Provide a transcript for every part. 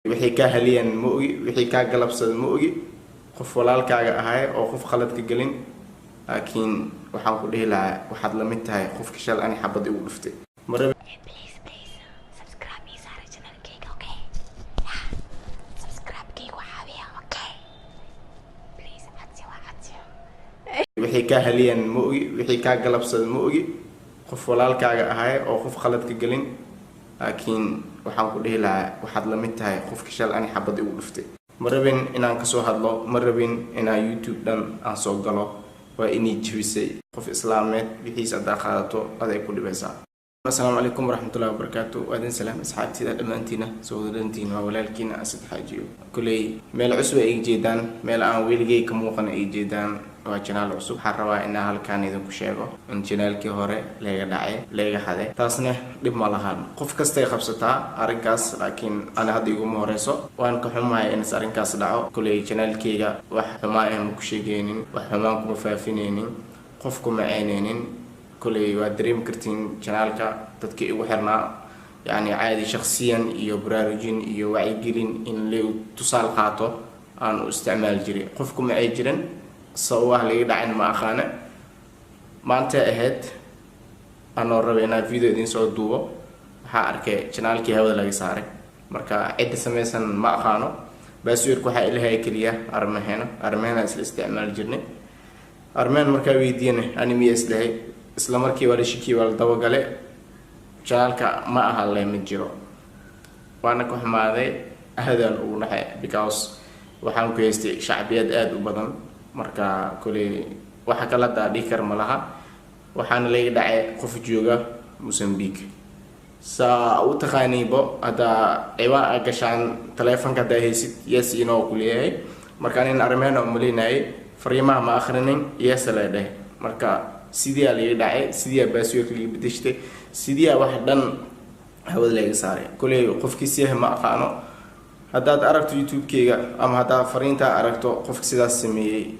wixii ka haliyeen ma ogi wixii ka galabsad ma ogi qof walaalkaaga ahay oo qof khalad ka galin laakiin waxaan ku dhihi lahaa waxaad la mid tahay qofka shal aan xabad igu dhuftay Please subscribe me sare channel kayga okay subscribe kayga waxaabiya okay please hadsi wixii ka haliyeen ma ogi wixii ka galabsad ma ogi qof walaalkaaga ahay oo qof khalad ka galin laakiin waxaan ku dhihi lahaa waxaad la mid tahay qofka shal aan xabad igu dhuftay ma rabin inaan ka soo hadlo ma rabin inaan YouTube dhan aan soo galo waa inay jibisay qof islaameed wixiisa aad qaadato aday ku dhibaysaa السلام عليكم ورحمة الله وبركاته وأهلا سلام أصحابتي دمانتينا سودانتينا وولالكينا أسد حاجيو كلي ميل عصبة إيجيدان ميل آن ويلجي كموقن إيجيدان وجنال عصب حروا إنها هالكان إذا كشيغو إن جنال كي هوري ليغا داعي ليغا حدي تاسنه دب مالهان قف كستي خبصتا أرنكاس لكن أنا هدي يقوم هوريسو وأن كحماي إنس أرنكاس دعو كلي جنال كيغا وحماي مكشيغينين وحماكم مفافينين قفكم معينين كلي ودريم كرتين جنالك تدكي وحرنا يعني عادي شخصيا إيو براروجين إيو وعيقلين إن ليو تصال قاطو عن استعمال جري قفكم معي جرين صواه لي دعين ما أخانا ما أنت أهد أنا ربينا فيديو دين سعود دوبو حاركي جنالكي هاو دلاقي ساري مركا عدة سميسان ما أخانو بس يركو حق إلهاي كليا أرمهنا اسل استعمال جرني أرمان مركا ويدينه أنا ميس لهي isla markii wala shiki wala dawagale channelka ma aha la mid jiro waana ku xumaaday ahadan uu naxay because waxaan ku haystay shacbiyad aad u badan marka kulay waxa kala daadii kar malaha waxaan leeyahay dhacay qof jooga Mozambique sa u taqaanibo hada aywa gashaan telefoonka dahaysid yes inoo kuliyay marka in armeena umaleynay fariimaha ma akhrinin yes la dhahay marka sidii ay dhacay sidii baasweek li bedeshtay sidii wax dhan hawada laga saaray kulay qofkiisa ma aqaano hadaad aragto YouTube-kayga ama hadaad fariinta aragto qofka sidaas sameeyay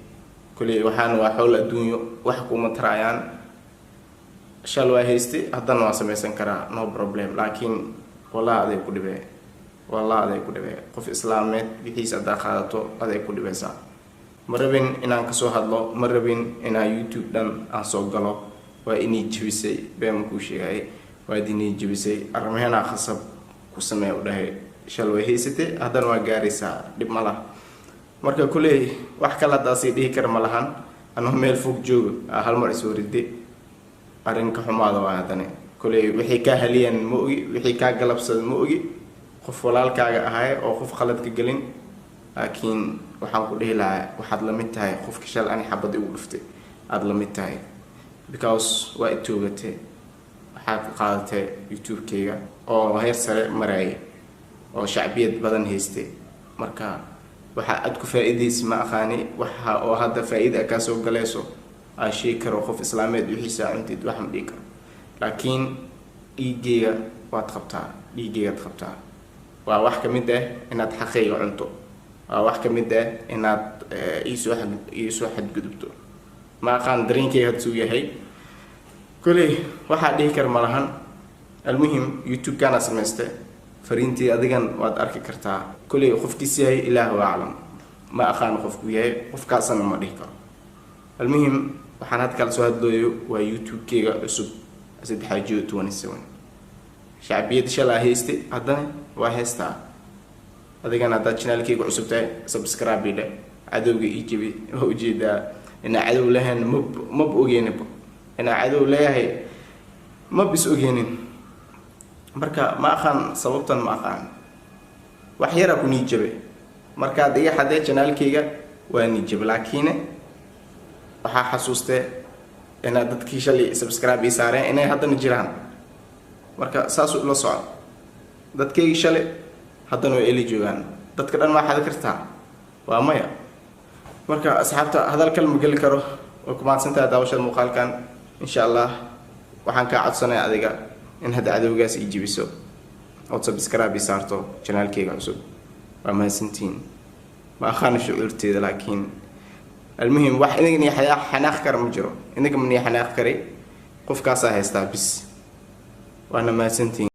kulay waxaan waa xool adduunyo wax kuma tarayaan shal waa haystay hadana waa sameeysan karaa no problem laakiin wallahi aday ku dhibay qof islaameed wixiisa aad qaadato aday ku dhibaysaa marabin inaan ka soo hadlo marabin inaan YouTube dhan aan soo galo waa inay jibisay been ku sheegay waa inay jibisay armahana khasab ku sameeyo dhahay shal way haysatay hadan waa gaaraysaa dib malaha marka kulay wax kala daasay dhihi kar malahan anoo meel fog joogo hal mar isoo riday arinka xumaada waa hadane kulay wixii ka haliyeen ma ogi wixii ka galabsad ma ogi qof walaalkaaga ahay oo qof khalad ka galin laakiin waxaan ku dhihi lahaa waxaad la mid tahay qofka shal aan xabad igu dhuftay aad la mid tahay because waa itoogate waxaad qaadatay YouTube-kayga oo heer sare maray oo shacbiyad badan haystay marka waxa aad ku faa'iideysi ma aqaani waxa oo hadda faa'iido ka soo galayso ay shay karo qof islaameed wixiisa intid wax ma dhigi karo laakiin dhiigayga waad qabtaa waa wax ka mid ah inaad xaqayga cunto wax ka mid ah inaad iisoo xadgudubto ma aqaan dareenkay haduu yahay kulay waxa dhihi kar malahan almuhim YouTube kana sameystay fariintii adigan waad arki kartaa kulay qofkiisa yahay ilaahu aalam ma aqaan qofku yahay qofkaasna ma dhihi karo almuhim waxaan had kala soo hadlooyo waa YouTube-kayga cusub Asad Xaajiyo 27 shacbiyad shalay haystay hadana waa haystaa adigana hada channelkayga cusub tahay subscribe ida cadowga ijibi oo ujeeda ina cadow lahayn ma ogeenaba ina cadow leeyahay ma bis ogeenin marka ma aqaan sababtan ma aqaan wax yar ku nijabe marka adiga xadee channelkayga waa nijab laakiin waxa xasuustay ina dadkii shalay subscribe ii saareen inay hadana jiraan marka saas u la socdo dadkii shalay haddana way eli joogaan dadka dhan ma xad kartaa waa maya marka asxaabta hadal kalma gali karo oo kuma santaa daawashada muuqaalkan insha Allah waxaan ka codsanayaa adiga in hada cadowgaas ii jibiso oo subscribe saarto channelkayga cusub waa mahadsantiin ma aqaan shucuurteeda laakiin almuhim wax inagni xanaaq kar ma jiro inaga ma xanaaq kari qofkaas haystaa bis waana mahadsantiin